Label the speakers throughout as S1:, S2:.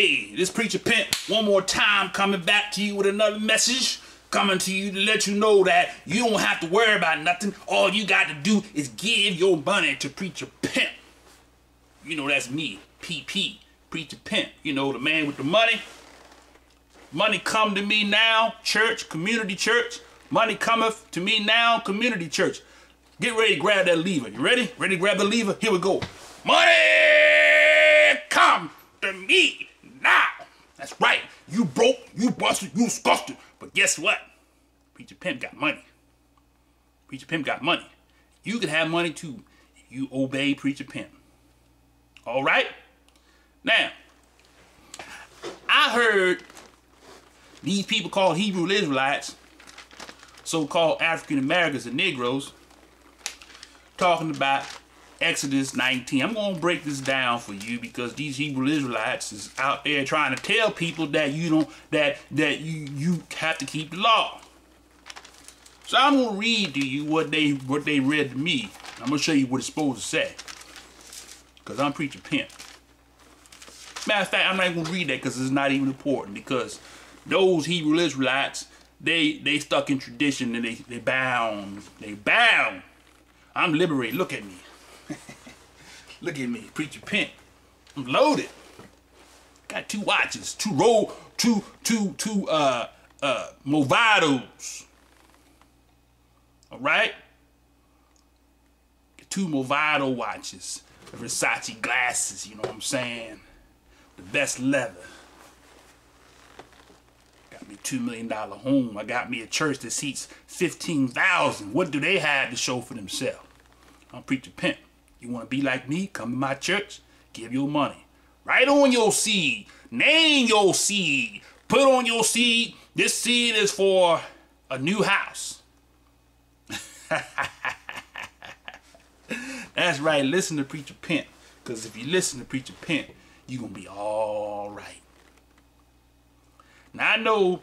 S1: Hey, this Preacher Pimp, one more time, coming back to you with another message. Coming to you to let you know that you don't have to worry about nothing. All you got to do is give your money to Preacher Pimp. You know, that's me, PP, Preacher Pimp. You know, the man with the money. Money come to me now, church, community church. Money cometh to me now, community church. Get ready to grab that lever. You ready? Ready to grab the lever? Here we go. Money come to me now. That's right. You broke, you busted, you disgusted. But guess what? Preacher Pimp got money. Preacher Pimp got money. You can have money too if you obey Preacher Pimp. All right? Now, I heard these people called Hebrew Israelites, so-called African Americans and Negroes, talking about Exodus 19. I'm going to break this down for you because these Hebrew Israelites is out there trying to tell people that you don't that you have to keep the law. So I'm going to read to you what they read to me. I'm going to show you what it's supposed to say. Because I'm Preacher Pimp. Matter of fact, I'm not even going to read that because it's not even important, because those Hebrew Israelites, they stuck in tradition and they bound. They bound. I'm liberated. Look at me. Look at me, Preacher Pimp. I'm loaded. Got 2 watches, 2 Movados. All right? 2 Movado watches, Versace glasses. You know what I'm saying? The best leather. Got me $2 million home. I got me a church that seats 15,000. What do they have to show for themselves? I'm Preacher Pimp. You want to be like me? Come to my church. Give your money. Write on your seed. Name your seed. Put on your seed. This seed is for a new house. That's right. Listen to Preacher Pimp. Because if you listen to Preacher Pimp, you're going to be all right. Now I know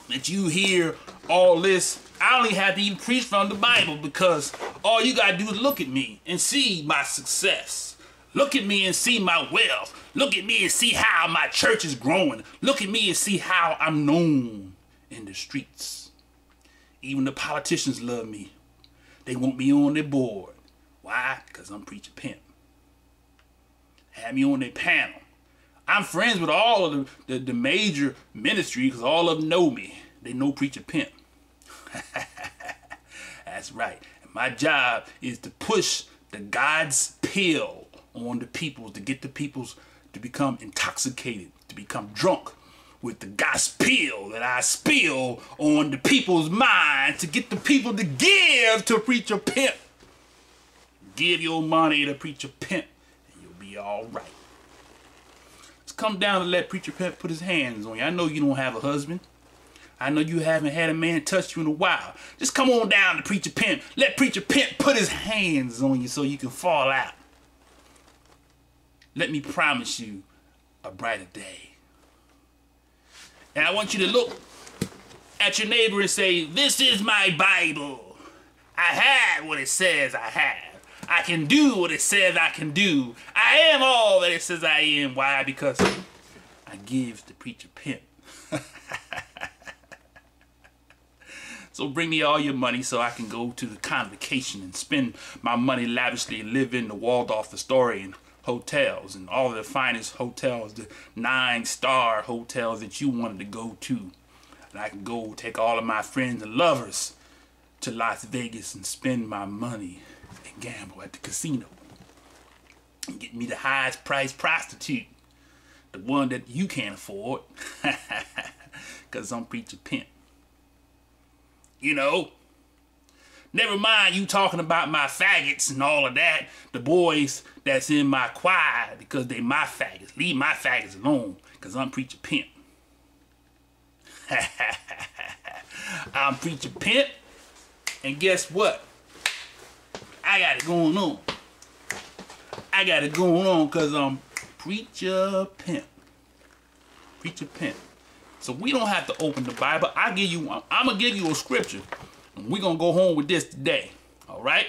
S1: that you hear all this. I only have to even preach from the Bible because all you got to do is look at me and see my success. Look at me and see my wealth. Look at me and see how my church is growing. Look at me and see how I'm known in the streets. Even the politicians love me. They want me on their board. Why? Because I'm Preacher Pimp. Have me on their panel. I'm friends with all of the major ministry because all of them know me. They know Preacher Pimp. That's right. And my job is to push the God's pill on the peoples, to get the peoples to become intoxicated, to become drunk with the gospel that I spill on the people's mind, to get the people to give to Preacher Pimp. Give your money to Preacher Pimp and you'll be all right. Let's come down and let Preacher Pimp put his hands on you. I know you don't have a husband. I know you haven't had a man touch you in a while. Just come on down to Preacher Pimp. Let Preacher Pimp put his hands on you so you can fall out. Let me promise you a brighter day. And I want you to look at your neighbor and say, this is my Bible. I have what it says I have. I can do what it says I can do. I am all that it says I am. Why? Because I give to Preacher Pimp. So bring me all your money so I can go to the convocation and spend my money lavishly and live in the Waldorf Astoria hotels and all the finest hotels, the 9-star hotels that you wanted to go to. And I can go take all of my friends and lovers to Las Vegas and spend my money and gamble at the casino. And get me the highest priced prostitute. The one that you can't afford. Because I'm Preacher Pimp. You know, never mind you talking about my faggots and all of that. The boys that's in my choir, because they my faggots. Leave my faggots alone, because I'm Preacher Pimp. I'm Preacher Pimp, and guess what? I got it going on. I got it going on because I'm Preacher Pimp. Preacher Pimp. So we don't have to open the Bible. I'm going to give you a scripture. And we're going to go home with this today. All right?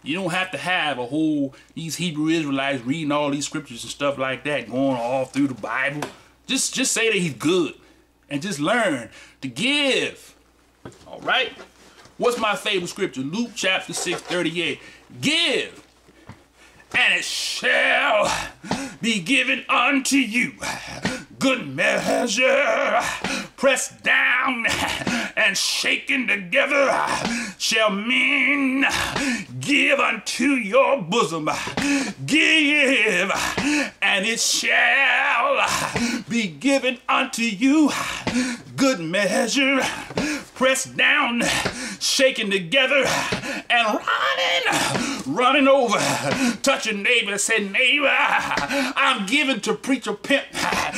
S1: You don't have to have a whole, these Hebrew Israelites reading all these scriptures and stuff like that, going all through the Bible. Just say that he's good and just learn to give. All right? What's my favorite scripture? Luke chapter 6:38. Give, and it shall be given unto you. Good measure, pressed down and shaken together, shall men give unto your bosom. Give, and it shall be given unto you. Good measure, pressed down, shaken together, and running over. Touch your neighbor and say, neighbor, I'm giving to Preacher Pimp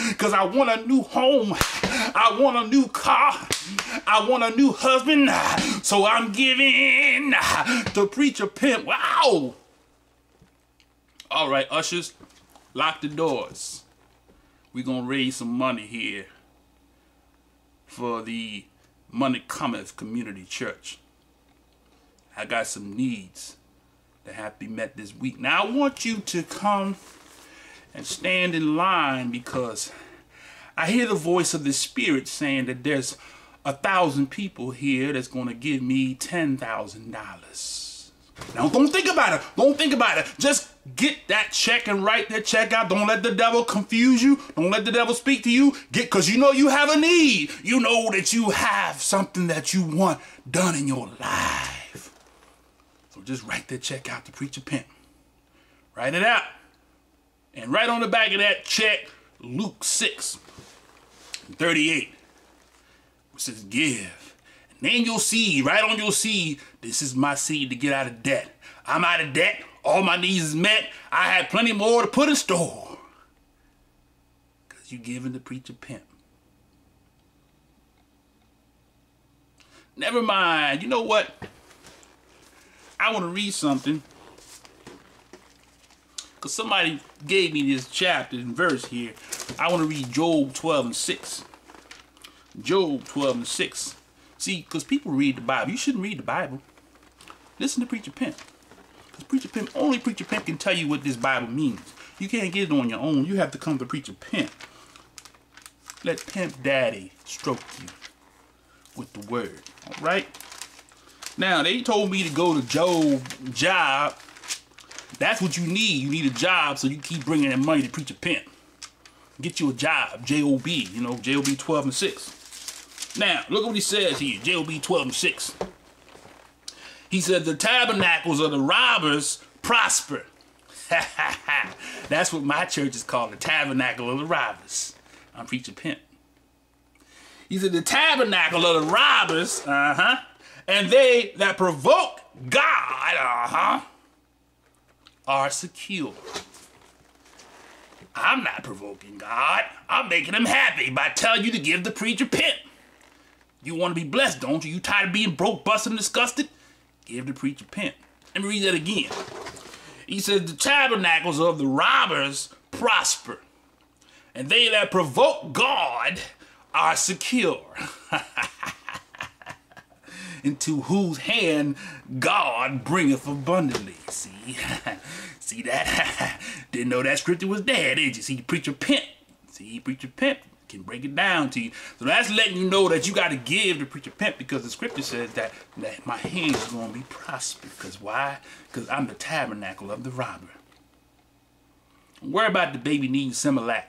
S1: because I want a new home. I want a new car. I want a new husband. So I'm giving to Preacher Pimp. Wow. All right, ushers, lock the doors. We're going to raise some money here for the Money Cometh Community Church. I got some needs that have to be met this week. Now I want you to come and stand in line because I hear the voice of the Spirit saying that there's 1,000 people here that's going to give me $10,000. Now don't think about it. Don't think about it. Just get that check and write that check out. Don't let the devil confuse you. Don't let the devil speak to you. Because you know you have a need. You know that you have something that you want done in your life. So just write that check out to Preacher Pimp. Write it out. And right on the back of that check, Luke 6:38. It says give. Name your seed, right on your seed. This is my seed to get out of debt. I'm out of debt. All my needs is met. I had plenty more to put in store. Because you giving the Preacher Pimp. Never mind. You know what? I want to read something. Because somebody gave me this chapter and verse here. I want to read Job 12:6. Job 12:6. See, because people read the Bible. You shouldn't read the Bible. Listen to Preacher Pimp. Because only Preacher Pimp can tell you what this Bible means. You can't get it on your own. You have to come to Preacher Pimp. Let Pimp Daddy stroke you with the word. All right? Now, they told me to go to Job job. That's what you need. You need a job so you keep bringing that money to Preacher Pimp. Get you a job. J-O-B. You know, J-O-B 12:6. Now, look what he says here, J-O-B 12:6. He said, the tabernacles of the robbers prosper. That's what my church is called, the tabernacle of the robbers. I'm Preacher Pimp. He said, the tabernacle of the robbers, and they that provoke God, are secure. I'm not provoking God. I'm making him happy by telling you to give the Preacher Pimp. You want to be blessed, don't you? You tired of being broke, busted, and disgusted? Give the Preacher Pimp. Let me read that again. He says, the tabernacles of the robbers prosper, and they that provoke God are secure. Into whose hand God bringeth abundantly. See? See that? Didn't know that scripture was there, did you? See, Preacher Pimp. See, Preacher Pimp can break it down to you. So that's letting you know that you got to give to Preacher Pimp because the scripture says that my hand is going to be prosperous. Because why? Because I'm the tabernacle of the robber. Don't worry about the baby needing Similac.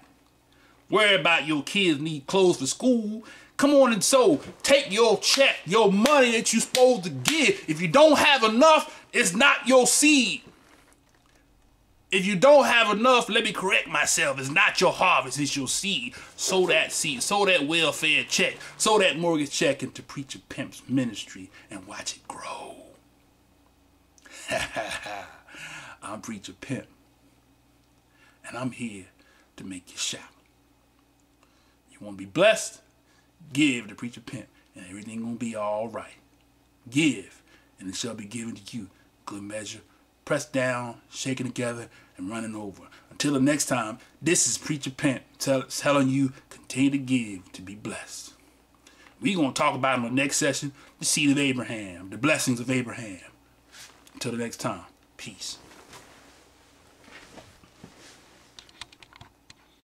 S1: Worry about your kids need clothes for school. Come on and so take your check, your money that you're supposed to give. If you don't have enough, it's not your seed. If you don't have enough, let me correct myself. It's not your harvest, it's your seed. Sow that seed, sow that welfare check, sow that mortgage check into Preacher Pimp's ministry and watch it grow. I'm Preacher Pimp, and I'm here to make you shout. You want to be blessed? Give to Preacher Pimp, and everything gonna be all right. Give, and it shall be given to you. Good measure, pressed down, shaken together, and running over. Until the next time, this is Preacher Pimp telling you, continue to give to be blessed. We're going to talk about in the next session, the seed of Abraham, the blessings of Abraham. Until the next time. Peace.